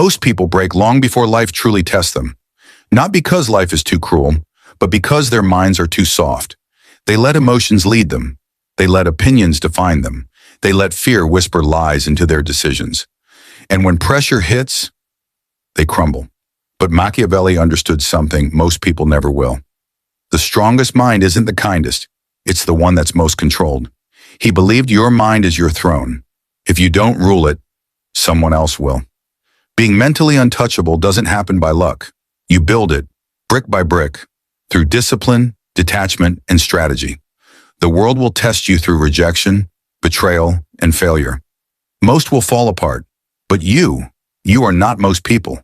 Most people break long before life truly tests them. Not because life is too cruel, but because their minds are too soft. They let emotions lead them. They let opinions define them. They let fear whisper lies into their decisions. And when pressure hits, they crumble. But Machiavelli understood something most people never will. The strongest mind isn't the kindest. It's the one that's most controlled. He believed your mind is your throne. If you don't rule it, someone else will. Being mentally untouchable doesn't happen by luck. You build it, brick by brick, through discipline, detachment, and strategy. The world will test you through rejection, betrayal, and failure. Most will fall apart, but you are not most people.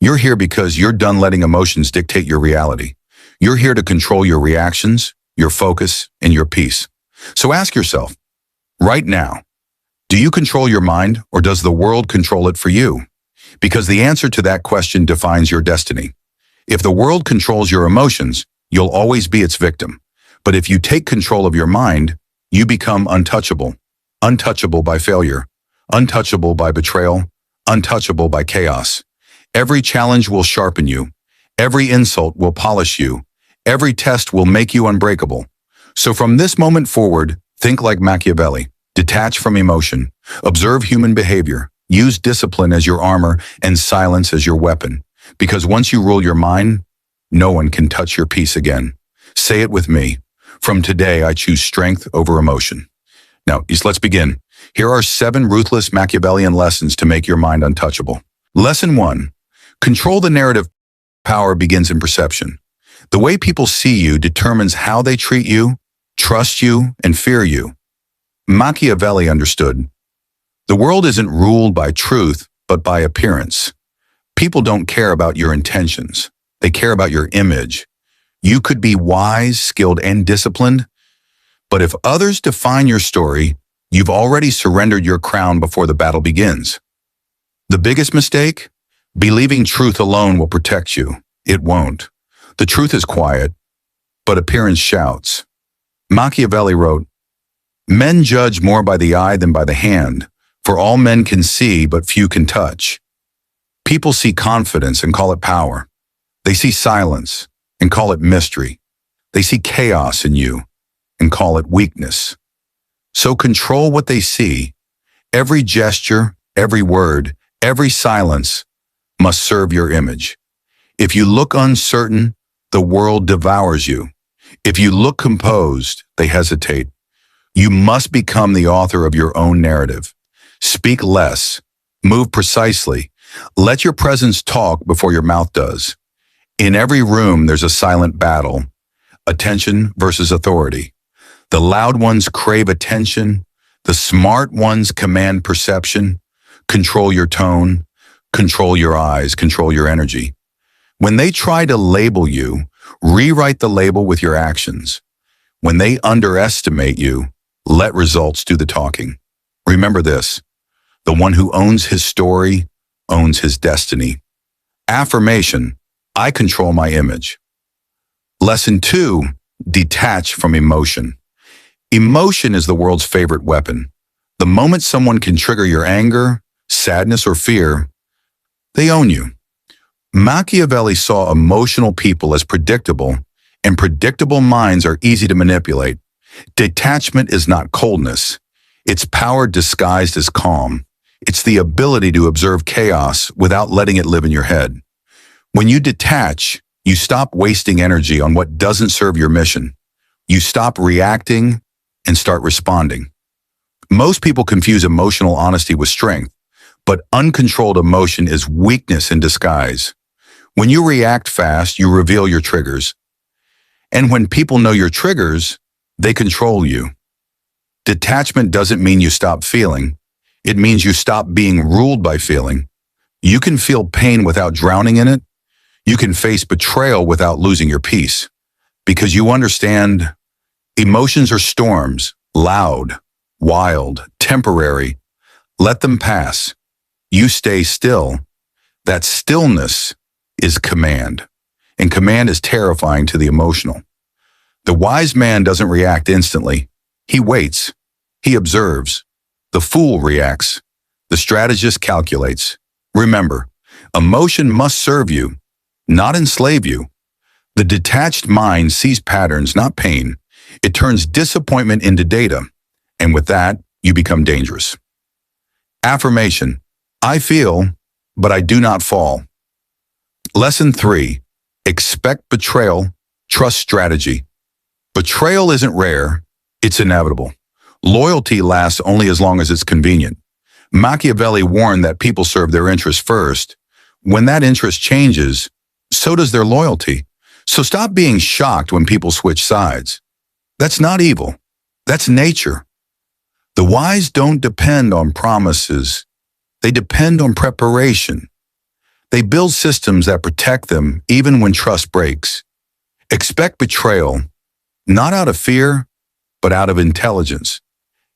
You're here because you're done letting emotions dictate your reality. You're here to control your reactions, your focus, and your peace. So ask yourself, right now, do you control your mind or does the world control it for you? Because the answer to that question defines your destiny. If the world controls your emotions, you'll always be its victim. But if you take control of your mind, you become untouchable. Untouchable by failure, untouchable by betrayal, untouchable by chaos. Every challenge will sharpen you. Every insult will polish you. Every test will make you unbreakable. So from this moment forward, think like Machiavelli. Detach from emotion. Observe human behavior. Use discipline as your armor and silence as your weapon. Because once you rule your mind, no one can touch your peace again. Say it with me. From today, I choose strength over emotion. Now, let's begin. Here are 7 ruthless Machiavellian lessons to make your mind untouchable. Lesson 1. Control the narrative. Power begins in perception. The way people see you determines how they treat you, trust you, and fear you. Machiavelli understood. The world isn't ruled by truth, but by appearance. People don't care about your intentions. They care about your image. You could be wise, skilled, and disciplined, but if others define your story, you've already surrendered your crown before the battle begins. The biggest mistake? Believing truth alone will protect you. It won't. The truth is quiet, but appearance shouts. Machiavelli wrote, "Men judge more by the eye than by the hand, for all men can see, but few can touch." People see confidence and call it power. They see silence and call it mystery. They see chaos in you and call it weakness. So control what they see. Every gesture, every word, every silence must serve your image. If you look uncertain, the world devours you. If you look composed, they hesitate. You must become the author of your own narrative. Speak less. Move precisely. Let your presence talk before your mouth does. In every room, there's a silent battle. Attention versus authority. The loud ones crave attention. The smart ones command perception. Control your tone. Control your eyes. Control your energy. When they try to label you, rewrite the label with your actions. When they underestimate you, let results do the talking. Remember this, the one who owns his story owns his destiny. Affirmation, I control my image. Lesson 2, detach from emotion. Emotion is the world's favorite weapon. The moment someone can trigger your anger, sadness, or fear, they own you. Machiavelli saw emotional people as predictable, and predictable minds are easy to manipulate. Detachment is not coldness. It's power disguised as calm. It's the ability to observe chaos without letting it live in your head. When you detach, you stop wasting energy on what doesn't serve your mission. You stop reacting and start responding. Most people confuse emotional honesty with strength, but uncontrolled emotion is weakness in disguise. When you react fast, you reveal your triggers. And when people know your triggers, they control you. Detachment doesn't mean you stop feeling. It means you stop being ruled by feeling. You can feel pain without drowning in it. You can face betrayal without losing your peace. Because you understand, emotions are storms, loud, wild, temporary. Let them pass. You stay still. That stillness is command, and command is terrifying to the emotional. The wise man doesn't react instantly. He waits. He observes. The fool reacts. The strategist calculates. Remember, Emotion must serve you, not enslave you. The detached mind sees patterns, not pain. It turns disappointment into data, and with that, you become dangerous. Affirmation: I feel, but I do not fall. Lesson 3. Expect betrayal, trust strategy. Betrayal isn't rare, it's inevitable. Loyalty lasts only as long as it's convenient. Machiavelli warned that people serve their interests first. When that interest changes, so does their loyalty. So stop being shocked when people switch sides. That's not evil. That's nature. The wise don't depend on promises. They depend on preparation. They build systems that protect them even when trust breaks. Expect betrayal, not out of fear, but out of intelligence.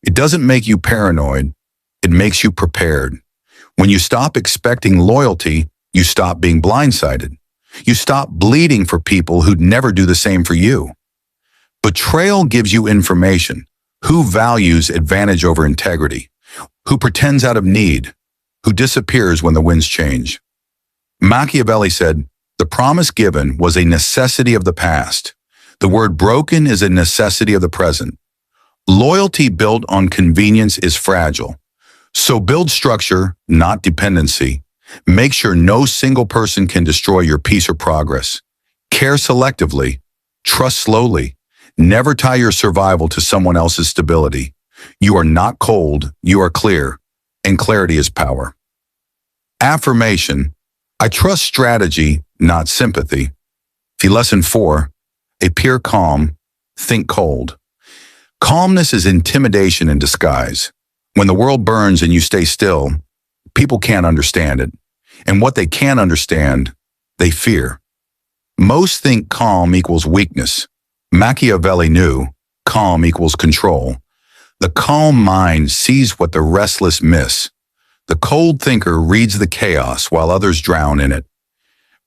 It doesn't make you paranoid. It makes you prepared. When you stop expecting loyalty, you stop being blindsided. You stop bleeding for people who'd never do the same for you. Betrayal gives you information. Who values advantage over integrity? Who pretends out of need? Who disappears when the winds change? Machiavelli said, the promise given was a necessity of the past. The word broken is a necessity of the present. Loyalty built on convenience is fragile. So build structure, not dependency. Make sure no single person can destroy your peace or progress. Care selectively. Trust slowly. Never tie your survival to someone else's stability. You are not cold, you are clear, and clarity is power. Affirmation: I trust strategy, not sympathy. Lesson 4. Appear calm, think cold. Calmness is intimidation in disguise. When the world burns and you stay still, people can't understand it. And what they can't understand, they fear. Most think calm equals weakness. Machiavelli knew calm equals control. The calm mind sees what the restless miss. The cold thinker reads the chaos while others drown in it.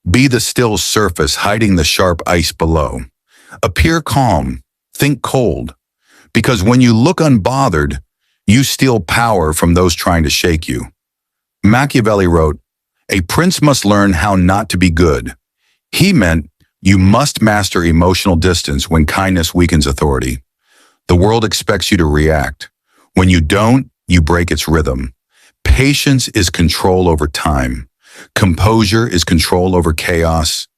Be the still surface hiding the sharp ice below. Appear calm, think cold. Because when you look unbothered, you steal power from those trying to shake you. Machiavelli wrote, a prince must learn how not to be good. He meant you must master emotional distance when kindness weakens authority. The world expects you to react. When you don't, you break its rhythm. Patience is control over time. Composure is control over chaos.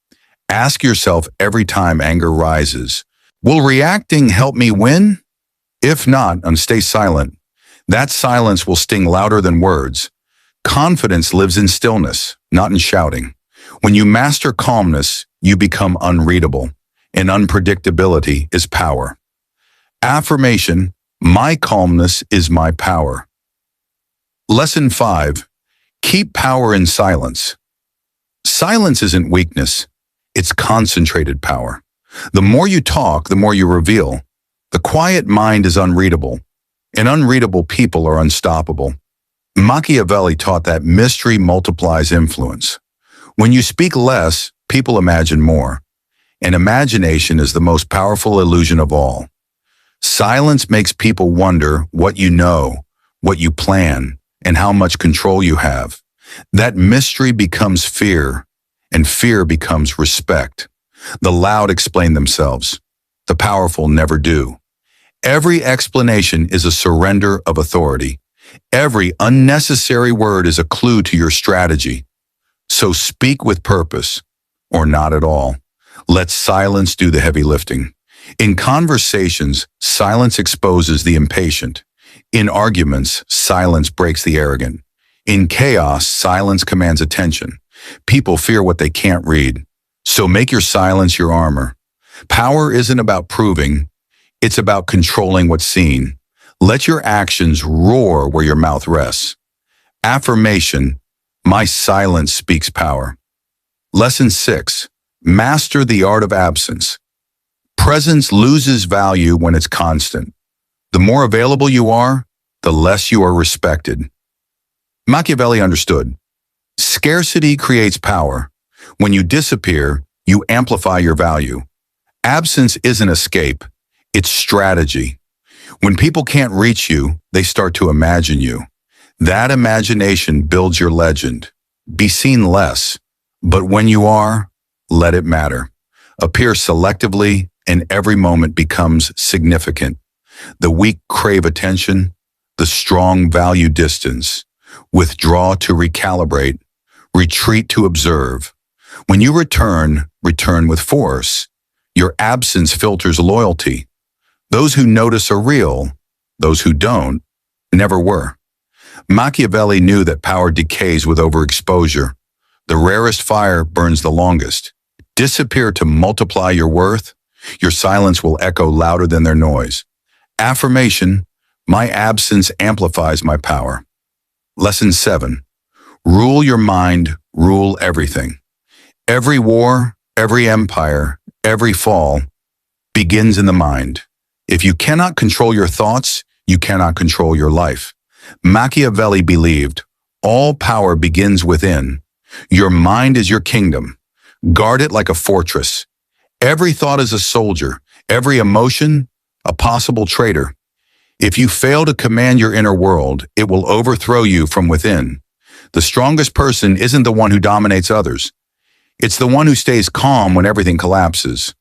Ask yourself every time anger rises, will reacting help me win? If not, stay silent. That silence will sting louder than words. Confidence lives in stillness, not in shouting. When you master calmness, you become unreadable, and unpredictability is power. Affirmation: my calmness is my power. Lesson 5. Keep power in silence. Silence isn't weakness, it's concentrated power. The more you talk, the more you reveal. The quiet mind is unreadable, and unreadable people are unstoppable. Machiavelli taught that mystery multiplies influence. When you speak less, people imagine more, and imagination is the most powerful illusion of all. Silence makes people wonder what you know, what you plan, and how much control you have. That mystery becomes fear, and fear becomes respect. The loud explain themselves. The powerful never do. Every explanation is a surrender of authority. Every unnecessary word is a clue to your strategy. So speak with purpose, or not at all. Let silence do the heavy lifting. In conversations, silence exposes the impatient. In arguments, silence breaks the arrogant. In chaos, silence commands attention. People fear what they can't read. So make your silence your armor. Power isn't about proving, it's about controlling what's seen. Let your actions roar where your mouth rests. Affirmation: my silence speaks power. Lesson 6. Master the art of absence. Presence loses value when it's constant. The more available you are, the less you are respected. Machiavelli understood. Scarcity creates power. When you disappear, you amplify your value. Absence isn't escape, it's strategy. When people can't reach you, they start to imagine you. That imagination builds your legend. Be seen less, but when you are, let it matter. Appear selectively, and every moment becomes significant. The weak crave attention, the strong value distance. Withdraw to recalibrate, retreat to observe. When you return, return with force. Your absence filters loyalty. Those who notice are real, those who don't, never were. Machiavelli knew that power decays with overexposure. The rarest fire burns the longest. Disappear to multiply your worth. Your silence will echo louder than their noise. Affirmation, my absence amplifies my power. Lesson 7. Rule your mind, rule everything. Every war, every empire, every fall begins in the mind. If you cannot control your thoughts, you cannot control your life. Machiavelli believed, all power begins within. Your mind is your kingdom. Guard it like a fortress. Every thought is a soldier, every emotion, a possible traitor. If you fail to command your inner world, it will overthrow you from within. The strongest person isn't the one who dominates others. It's the one who stays calm when everything collapses.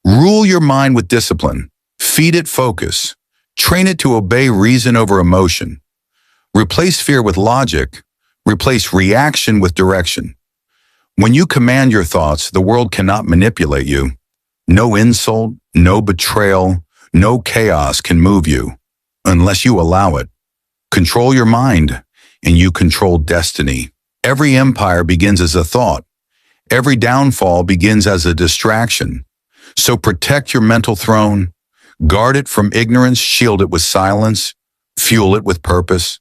Rule your mind with discipline. Feed it focus. Train it to obey reason over emotion. Replace fear with logic. Replace reaction with direction. When you command your thoughts, the world cannot manipulate you. No insult, no betrayal, no chaos can move you, unless you allow it. Control your mind, and you control destiny. Every empire begins as a thought. Every downfall begins as a distraction. So protect your mental throne. Guard it from ignorance, shield it with silence, fuel it with purpose.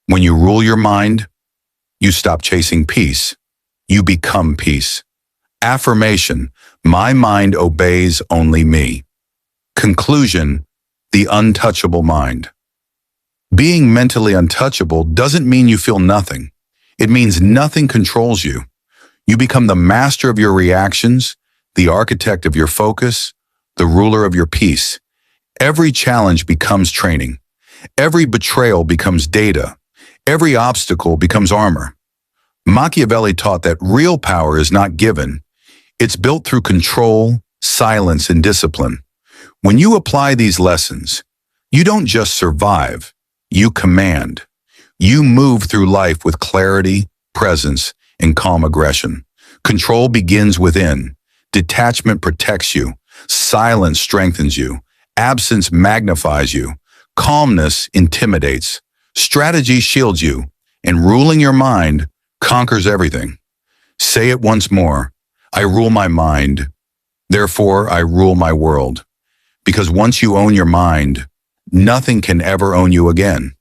When you rule your mind, you stop chasing peace. You become peace. Affirmation, my mind obeys only me. Conclusion, the untouchable mind. Being mentally untouchable doesn't mean you feel nothing. It means nothing controls you. You become the master of your reactions, the architect of your focus, the ruler of your peace. Every challenge becomes training. Every betrayal becomes data. Every obstacle becomes armor. Machiavelli taught that real power is not given. It's built through control, silence, and discipline. When you apply these lessons, you don't just survive, you command. You move through life with clarity, presence, and calm aggression. Control begins within. Detachment protects you. Silence strengthens you. Absence magnifies you. Calmness intimidates. Strategy shields you. And ruling your mind conquers everything. Say it once more. I rule my mind. Therefore, I rule my world. Because once you own your mind, nothing can ever own you again.